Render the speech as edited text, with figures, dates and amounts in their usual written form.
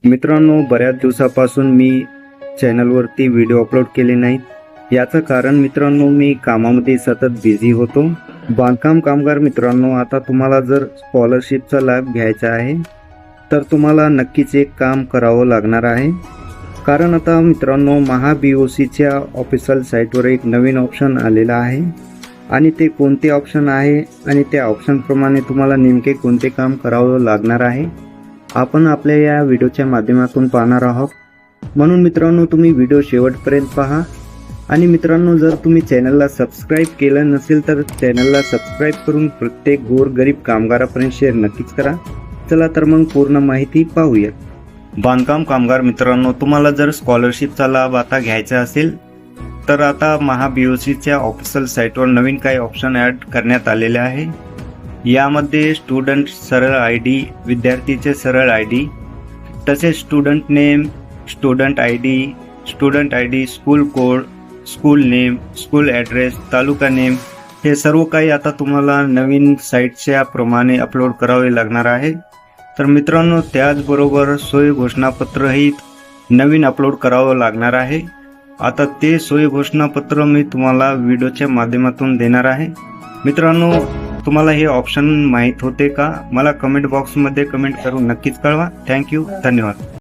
मित्रांनो, बऱ्याच दिवसापासून मी चॅनलवरती व्हिडिओ अपलोड केले नाहीत। याचं कारण मित्रांनो, मी कामामध्ये सतत बिझी होतो। बांधकाम कामगार मित्रांनो, आता तुम्हाला जर स्कॉलरशिपचा लाभ घ्यायचा आहे तर तुम्हाला नक्कीच एक काम करावं लागणार आहे। कारण आता मित्रांनो, महाबीओसीच्या ऑफिशियल साईटवर एक नवीन ऑप्शन आलेला आहे आणि ते कोणते ऑप्शन आहे आणि त्या ऑप्शनप्रमाणे तुम्हाला नेमके कोणते काम करावं लागणार आहे आपण आपल्या या व्हिडिओच्या माध्यमातून पाहणार आहोत। म्हणून मित्रांनो, तुम्ही व्हिडिओ शेवटपर्यंत पहा। आणि मित्रांनो, जर तुम्ही चॅनलला सबस्क्राईब केलं नसेल तर चॅनलला सबस्क्राईब करून प्रत्येक गोरगरीब कामगारापर्यंत शेअर नक्कीच करा। चला तर मग पूर्ण माहिती पाहूया। बांधकाम कामगार मित्रांनो, तुम्हाला जर स्कॉलरशिपचा लाभ आता घ्यायचा असेल तर आता महाबीओसीच्या ऑफिशियल साईटवर नवीन काही ऑप्शन ॲड करण्यात आलेले आहे। यामध्ये स्टुडंट सरळ ID, विद्यार्थीचे सरळ ID, तसेच student name, student ID, school code, school name, school address, taluka name, हे सर्व काही आता तुम्हाला नवीन साईटच्या प्रमाणे अपलोड करावे लागणार आहे। तर मित्रांनो, त्याचबरोबर सोयी घोषणापत्रही नवीन अपलोड करावं लागणार आहे। आता ते सोयी घोषणापत्र मी तुम्हाला व्हिडिओच्या माध्यमातून देणार आहे। मित्रांनो, तुम्हाला हे ऑप्शन माहीत होते का? मला कमेंट बॉक्समध्ये कमेंट करून नक्कीच कळवा। थँक्यू, धन्यवाद।